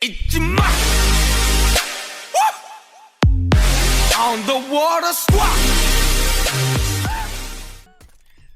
On the water squad.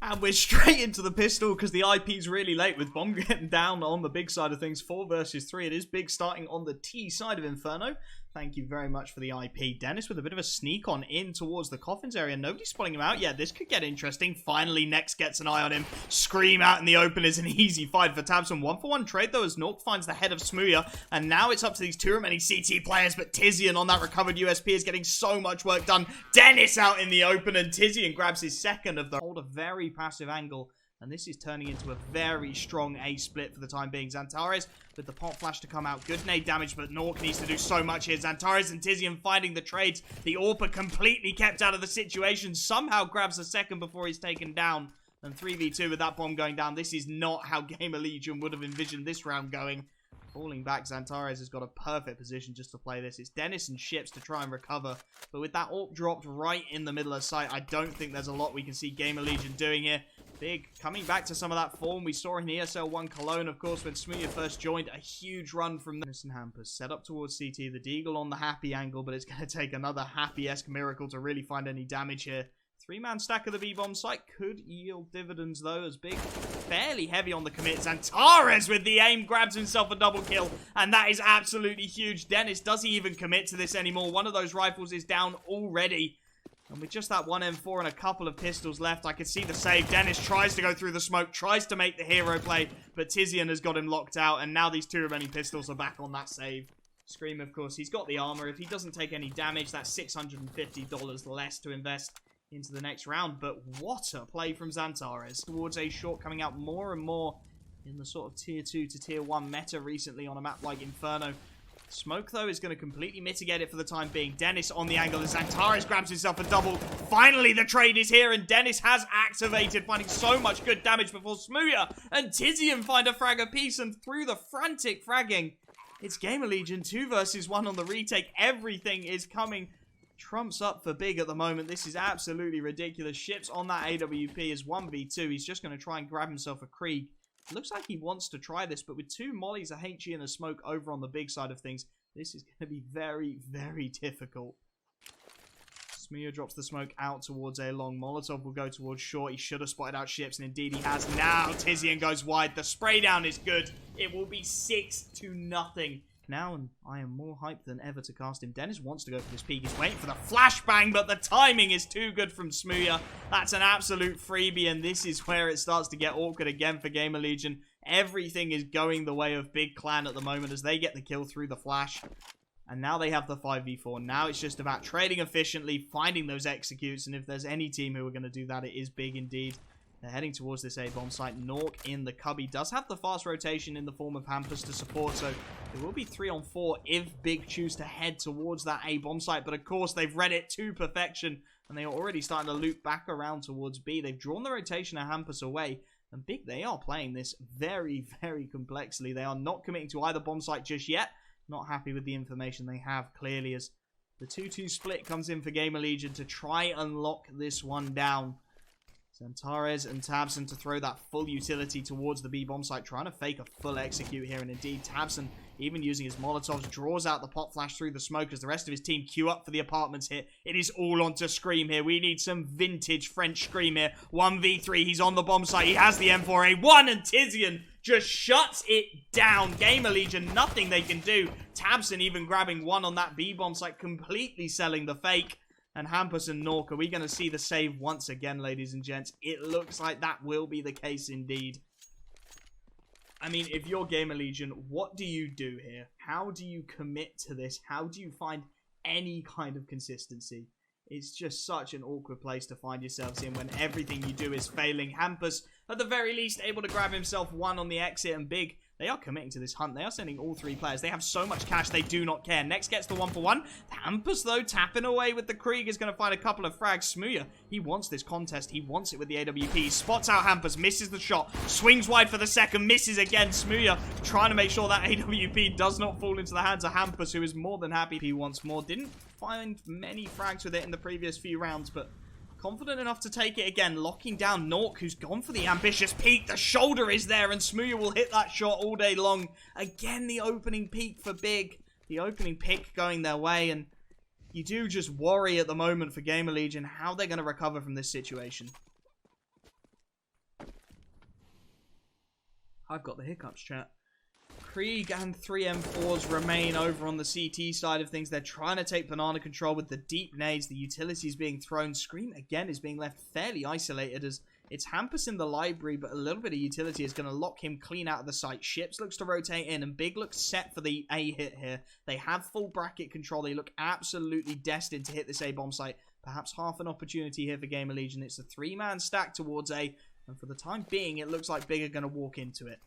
And we're straight into the pistol because the IP's really late with Bomb getting down on the big side of things. 4 versus 3. It is big starting on the T side of Inferno. Thank you very much for the IP. Dennis with a bit of a sneak on in towards the coffins area. Nobody's spotting him out. Yeah, this could get interesting. Finally, Next gets an eye on him. Scream out in the open is an easy fight for Tabson. 1-for-1 trade though as Nork finds the head of Smooya. And now it's up to these 2 remaining CT players. But Tizian on that recovered USP is getting so much work done. Dennis out in the open and Tizian grabs his second of the hold. A very passive angle. And this is turning into a very strong A split for the time being. Xantares with the pop flash to come out. Good nade damage, but Nork needs to do so much here. Xantares and Tizian finding the trades. The AWPer completely kept out of the situation. Somehow grabs a second before he's taken down. And 3v2 with that bomb going down. This is not how GamerLegion would have envisioned this round going. Falling back, Xantares has got a perfect position just to play this. It's Dennis and Ships to try and recover. But with that AWP dropped right in the middle of sight, I don't think there's a lot we can see GamerLegion doing here. Big coming back to some of that form we saw in ESL 1 Cologne, of course, when Smooya first joined. A huge run from Dennis and Hampus. Set up towards CT. The Deagle on the happy angle, but it's going to take another happy-esque miracle to really find any damage here. 3-man stack of the B-bomb site could yield dividends, though, as Big fairly heavy on the commit. Xantares with the aim grabs himself a double kill, and that is absolutely huge. Dennis, does he even commit to this anymore? One of those rifles is down already. And with just that one M4 and a couple of pistols left, I could see the save. Dennis tries to go through the smoke, tries to make the hero play, but Tizian has got him locked out, and now these 2 remaining pistols are back on that save. Scream, of course, he's got the armor. If he doesn't take any damage, that's $650 less to invest into the next round. But what a play from Xantares towards A short, coming out more and more in the sort of tier 2 to tier 1 meta recently on a map like Inferno. Smoke, though, is going to completely mitigate it for the time being. Dennis on the angle as Xantares grabs himself a double. Finally, the trade is here, and Dennis has activated, finding so much good damage before Smooya and Tizian find a frag apiece, and through the frantic fragging, it's GamerLegion 2 versus 1 on the retake. Everything is coming trumps up for Big at the moment. This is absolutely ridiculous. Ships on that AWP is 1v2. He's just going to try and grab himself a Krieg. Looks like he wants to try this, but with 2 mollies, a HE, and a smoke over on the big side of things, this is going to be very, very difficult. Smooya drops the smoke out towards A long. Molotov will go towards short. He should have spotted out Ships, and indeed he has. Now Tizian goes wide. The spray down is good. It will be 6-0 now, and I am more hyped than ever to cast him. Dennis wants to go for this peek. He's waiting for the flashbang, but the timing is too good from Smooya. That's an absolute freebie, and this is where it starts to get awkward again for GamerLegion. Everything is going the way of Big Clan at the moment as they get the kill through the flash. And now they have the 5v4. Now it's just about trading efficiently, finding those executes, and if there's any team who are going to do that, it is Big indeed. They're heading towards this A-bomb site. Nork in the cubby does have the fast rotation in the form of Hampus to support, so it will be 3-on-4 if Big choose to head towards that A-bomb site. But of course, they've read it to perfection, and they are already starting to loop back around towards B. They've drawn the rotation of Hampus away, and Big, they are playing this very, very complexly. They are not committing to either bomb site just yet. Not happy with the information they have, clearly, as the 2-2 split comes in for GamerLegion to try and lock this one down. Xantares and Tabson to throw that full utility towards the B-bomb site, trying to fake a full execute here, and indeed Tabson, even using his Molotovs, draws out the pop flash through the smoke as the rest of his team queue up for the apartments here. It is all on to Scream here. We need some vintage French Scream here. 1v3, he's on the bomb site, he has the M4A1, and Tizian just shuts it down. GamerLegion, nothing they can do. Tabson even grabbing one on that B-bomb site, completely selling the fake. And Hampus and Nork, are we going to see the save once again, ladies and gents? It looks like that will be the case indeed. I mean, if you're GamerLegion, what do you do here? How do you commit to this? How do you find any kind of consistency? It's just such an awkward place to find yourselves in when everything you do is failing. Hampus, at the very least, able to grab himself one on the exit, and Big, they are committing to this hunt. They are sending all 3 players. They have so much cash, they do not care. Next gets the 1-for-1. Hampus, though, tapping away with the Krieg, is going to find a couple of frags. Smooya, he wants this contest. He wants it with the AWP. He spots out Hampus, misses the shot, swings wide for the second, misses again. Smooya trying to make sure that AWP does not fall into the hands of Hampus, who is more than happy. He wants more. Didn't find many frags with it in the previous few rounds, but Confident enough to take it again, locking down Nork, who's gone for the ambitious peek. The shoulder is there, and Smooya will hit that shot all day long. Again, the opening peek for Big. The opening pick going their way, and you do just worry at the moment for GamerLegion how they're going to recover from this situation. I've got the hiccups, chat. Krieg and 3M4s remain over on the CT side of things. They're trying to take banana control with the deep nades. The utility is being thrown. Scream, again, is being left fairly isolated as it's Hampus in the library, but a little bit of utility is going to lock him clean out of the site. Ships looks to rotate in, and Big looks set for the A hit here. They have full bracket control. They look absolutely destined to hit this A bomb site. Perhaps half an opportunity here for GamerLegion. It's a 3-man stack towards A, and for the time being, it looks like Big are going to walk into it.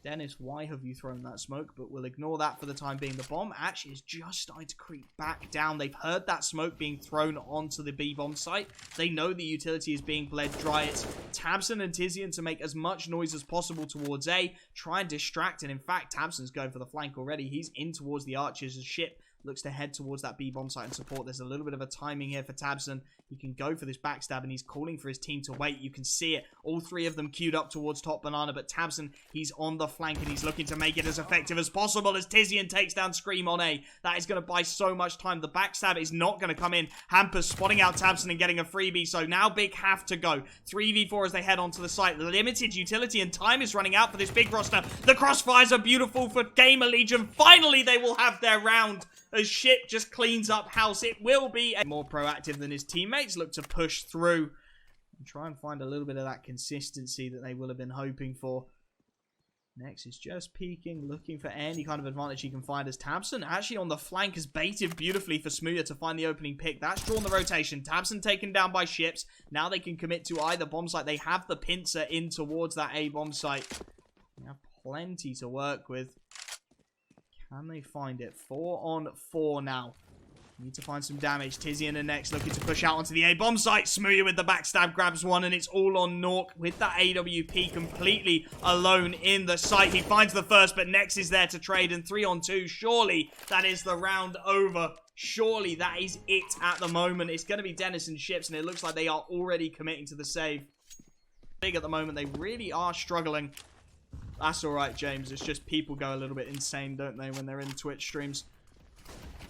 Dennis, why have you thrown that smoke? But we'll ignore that for the time being. The bomb actually is just starting to creep back down. They've heard that smoke being thrown onto the B bomb site. They know the utility is being bled dry. It's Tabson and Tizian to make as much noise as possible towards A. Try and distract. And in fact, Tabson's going for the flank already. He's in towards the archers as Ship looks to head towards that B bomb site and support. There's a little bit of a timing here for Tabson. He can go for this backstab, and he's calling for his team to wait. You can see it. All three of them queued up towards top banana, but Tabson, he's on the flank, and he's looking to make it as effective as possible as Tizian takes down Scream on A. That is going to buy so much time. The backstab is not going to come in. Hampus spotting out Tabson and getting a freebie, so now Big have to go. 3v4 as they head onto the site. Limited utility, and time is running out for this Big roster. The crossfires are beautiful for GamerLegion. Finally, they will have their round as Ship just cleans up house. It will be more proactive than his teammates. Look to push through and try and find a little bit of that consistency that they will have been hoping for. Next is just peeking, looking for any kind of advantage he can find as Tabson actually on the flank has baited beautifully for Smooya to find the opening pick. That's drawn the rotation. Tabson taken down by Ships. Now they can commit to either bomb site. They have the pincer in towards that A bomb site. They have plenty to work with. Can they find it? 4 on 4 now. Need to find some damage. Tizian and next looking to push out onto the A bomb site. Smooya with the backstab grabs one, and it's all on Nork with that AWP completely alone in the site. He finds the first, but Nex is there to trade, and 3 on 2. Surely that is the round over. Surely that is it at the moment. It's going to be Dennis and Ships, and it looks like they are already committing to the save. Big at the moment. They really are struggling. That's alright, James. It's just people go a little bit insane, don't they, when they're in Twitch streams.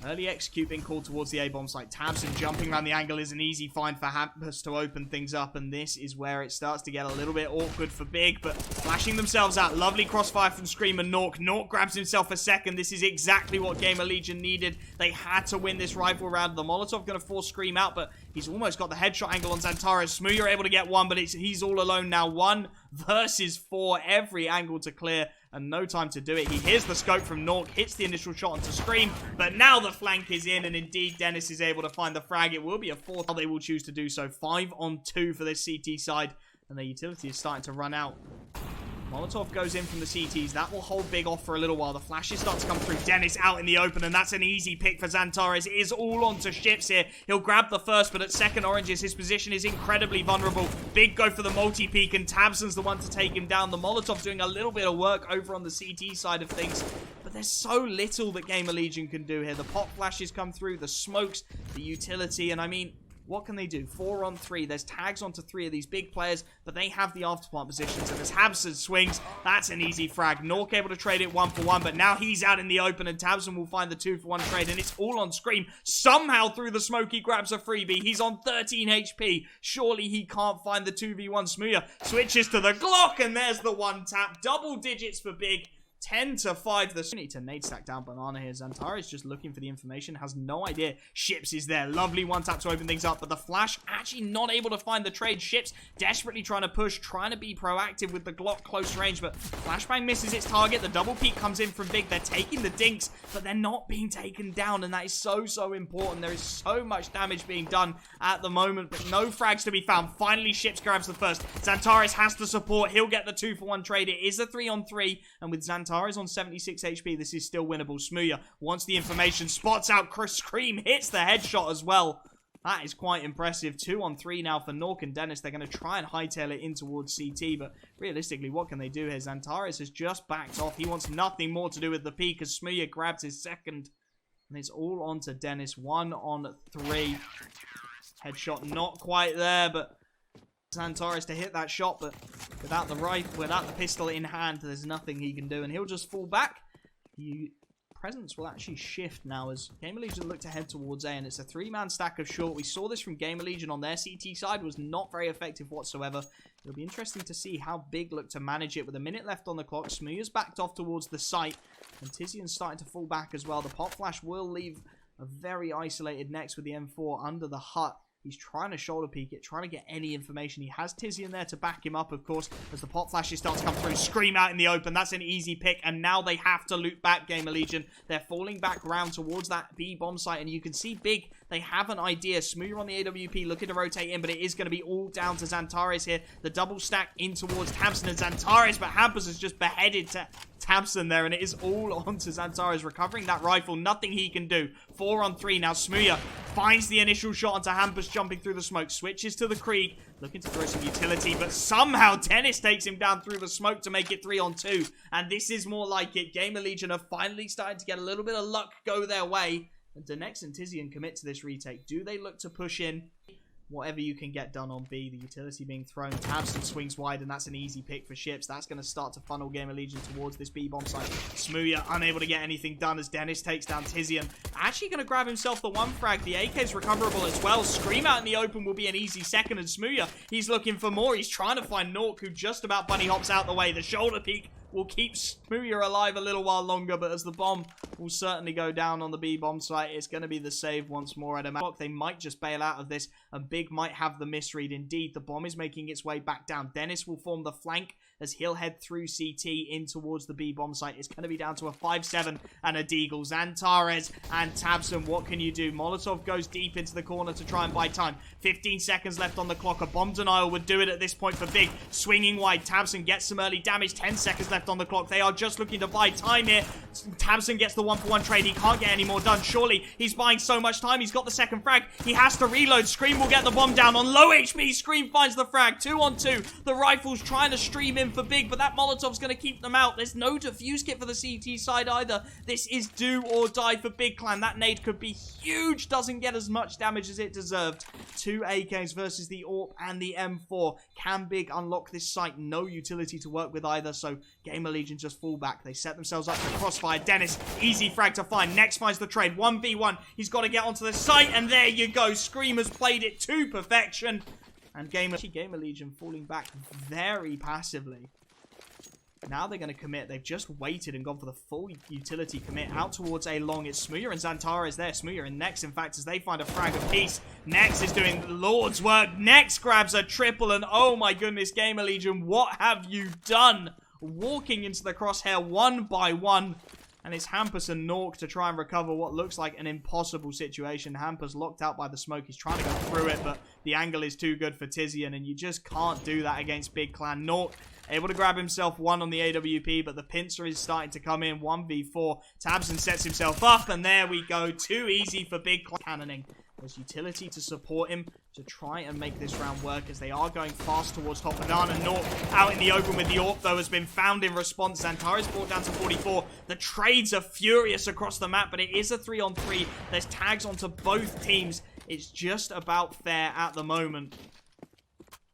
Early execute being called towards the A-bomb site. Tabson jumping around the angle is an easy find for Hampus to open things up, and this is where it starts to get a little bit awkward for Big, but flashing themselves out. Lovely crossfire from Scream and Nork. Nork grabs himself a second. This is exactly what GamerLegion needed. They had to win this rifle round. The Molotov going to force Scream out, but he's almost got the headshot angle on Xantares. Smooya able to get one, but he's all alone now. 1 versus 4. Every angle to clear, and no time to do it. He hears the scope from Nork, hits the initial shot onto Scream, but now the flank is in, and indeed Dennis is able to find the frag. It will be a 4th. They will choose to do so. 5 on 2 for this CT side, and their utility is starting to run out. Molotov goes in from the CTs. That will hold Big off for a little while. The flashes start to come through. Dennis out in the open, and that's an easy pick for Xantares. It is all onto Ships here. He'll grab the first, but at second oranges, his position is incredibly vulnerable. Big go for the multi-peek, and Tabson's the one to take him down. The Molotov doing a little bit of work over on the CT side of things, but there's so little that GamerLegion can do here. The pop flashes come through, the smokes, the utility, and I mean, what can they do? 4 on 3. There's tags onto 3 of these big players, but they have the afterplant positions. And as Habson swings, that's an easy frag. Nork able to trade it 1 for 1, but now he's out in the open, and Tabson will find the 2 for 1 trade, and it's all on Scream. Somehow through the smoke, he grabs a freebie. He's on 13 HP. Surely he can't find the 2v1. Smooya switches to the Glock, and there's the 1 tap. Double digits for Big. 10 to 5. The need to nade stack down banana here. Xantares just looking for the information, has no idea Ships is there. Lovely 1 tap to open things up, but the flash actually not able to find the trade. Ships desperately trying to push, trying to be proactive with the Glock close range, but flashbang misses its target. The double peek comes in from Big. They're taking the dinks, but they're not being taken down, and that is so important. There is so much damage being done at the moment, but no frags to be found. Finally, Ships grabs the first. Xantares has to support. He'll get the 2 for 1 trade. It is a 3 on 3, and with Xantares on 76 HP, this is still winnable. Smooya wants the information, spots out Scream, hits the headshot as well. That is quite impressive. 2 on 3 now for Nork and Dennis. They're going to try and hightail it in towards CT, but realistically, what can they do here? Xantares has just backed off. He wants nothing more to do with the peek as Smooya grabs his second, and it's all on to Dennis. 1 on 3. Headshot not quite there, but Xantares to hit that shot, but without the rifle, without the pistol in hand, there's nothing he can do, and he'll just fall back. Presence will actually shift now as GamerLegion look to head towards A, and it's a 3-man stack of short. We saw this from GamerLegion on their CT side, was not very effective whatsoever. It'll be interesting to see how Big look to manage it with a minute left on the clock. Smooya's backed off towards the site, and Tizian's starting to fall back as well. The pop flash will leave a very isolated Nex with the M4 under the hut. He's trying to shoulder peek it, trying to get any information. He has Tizian there to back him up, of course, as the pop flashes start to come through. Scream out in the open. That's an easy pick, and now they have to loop back, GamerLegion. They're falling back round towards that B bomb site, and you can see Big, they have an idea. Smooya on the AWP looking to rotate in, but it is going to be all down to Xantares here. The double stack in towards Tabson and Xantares, but Hampus has just beheaded Tabson there, and it is all on to Xantares recovering that rifle. Nothing he can do. 4 on 3 now. Smooya finds the initial shot onto Hampus jumping through the smoke. Switches to the Krieg, looking to throw some utility, but somehow Dennis takes him down through the smoke to make it 3 on 2. And this is more like it. GamerLegion are finally starting to get a little bit of luck go their way. And Denex and Tizian commit to this retake. Do they look to push in? Whatever you can get done on B, the utility being thrown. Tabson swings wide, and that's an easy pick for Ships. That's going to start to funnel GamerLegion towards this B bomb site. Smooya unable to get anything done as Dennis takes down Tizian. Actually going to grab himself the 1 frag. The AK is recoverable as well. Scream out in the open will be an easy second, and Smooya, he's looking for more. He's trying to find Nork, who just about bunny hops out the way. The shoulder peek will keep Smooya alive a little while longer, but as the bomb will certainly go down on the B bomb site, it's going to be the save once more at a match. They might just bail out of this, and Big might have the misread. Indeed, the bomb is making its way back down. Dennis will form the flank as he'll head through CT in towards the B bomb site. It's going to be down to a 5-7 and a deagle. Xantares and Tabson, what can you do? Molotov goes deep into the corner to try and buy time. 15 seconds left on the clock. A bomb denial would do it at this point for Big. Swinging wide, Tabson gets some early damage. 10 seconds left on the clock. They are just looking to buy time here. Tabson gets the 1-for-1 trade. He can't get any more done. Surely he's buying so much time. He's got the second frag. He has to reload. Scream will get the bomb down on low HP. Scream finds the frag. 2 on 2. The rifle's trying to stream in for Big, but that Molotov's going to keep them out. There's no defuse kit for the CT side either. This is do or die for Big Clan. That nade could be huge. Doesn't get as much damage as it deserved. 2 AKs versus the AWP and the M4. Can Big unlock this site? No utility to work with either, so GamerLegion just fall back. They set themselves up for crossfire. Dennis, easy frag to find. Next finds the trade. 1v1. He's got to get onto the site, and there you go. Scream has played it to perfection. And GamerLegion falling back very passively. Now they're going to commit. They've just waited and gone for the full utility commit out towards A long. It's Smooya and Xantares there. Smooya and Nex, in fact, as they find a frag apiece. Nex is doing Lord's work. Nex grabs a triple, and oh my goodness, GamerLegion, what have you done? Walking into the crosshair 1 by 1. And it's Hampus and Nork to try and recover what looks like an impossible situation. Hampus locked out by the smoke. He's trying to go through it, but the angle is too good for Tizian, and you just can't do that against Big Clan. Nork able to grab himself 1 on the AWP, but the pincer is starting to come in. 1v4. Tabson sets himself up, and there we go. Too easy for Big Clan. Cannoning. There's utility to support him to try and make this round work as they are going fast towards top banana. Nork out in the open with the AWP, though, has been found in response. Xantares brought down to 44. The trades are furious across the map, but it is a 3-on-3. There's tags onto both teams. It's just about fair at the moment.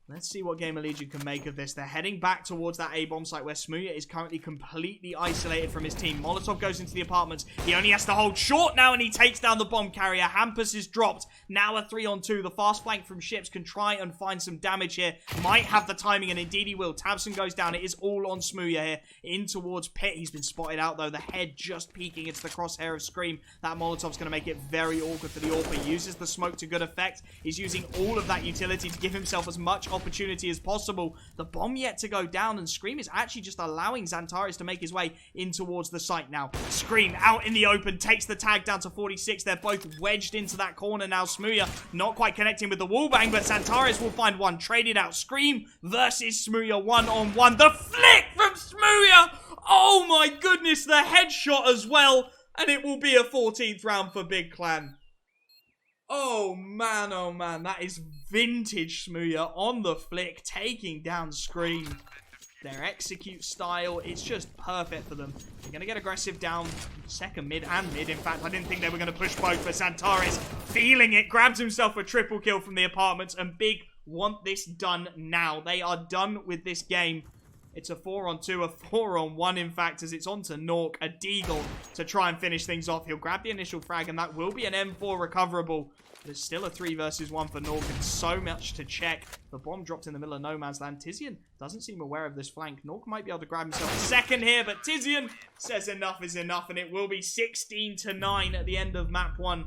Let's see what GamerLegion can make of this. They're heading back towards that A-bomb site where Smooya is currently completely isolated from his team. Molotov goes into the apartments. He only has to hold short now, and he takes down the bomb carrier. Hampus is dropped. Now a 3-on-2. The fast flank from Ships can try and find some damage here. Might have the timing, and indeed he will. Tabson goes down. It is all on Smooya here. In towards Pit. He's been spotted out, though. The head just peeking into the crosshair of Scream. That Molotov's going to make it very awkward for the AWP. He uses the smoke to good effect. He's using all of that utility to give himself as much opportunity as possible. The bomb yet to go down, and Scream is actually just allowing Xantares to make his way in towards the site now. Scream out in the open, takes the tag down to 46. They're both wedged into that corner now. Smooya not quite connecting with the wallbang, but Xantares will find one. Traded out. Scream versus Smooya 1-on-1. The flick from Smooya! Oh my goodness, the headshot as well, and it will be a 14th round for Big Clan. Oh man, that is vintage Smooya on the flick, taking down Scream. their execute style, it's just perfect for them. They're going to get aggressive down second mid and mid. In fact, I didn't think they were going to push both, but Santaris, feeling it, grabs himself a triple kill from the apartments, and Big want this done now. They are done with this game. It's a 4-on-2, a 4-on-1, in fact, as it's on to Nork, a Deagle to try and finish things off. He'll grab the initial frag, and that will be an M4 recoverable. There's still a 3 versus 1 for Nork, and so much to check. The bomb dropped in the middle of no man's land. Tizian doesn't seem aware of this flank. Nork might be able to grab himself a second here, but Tizian says enough is enough, and it will be 16-9 at the end of map 1.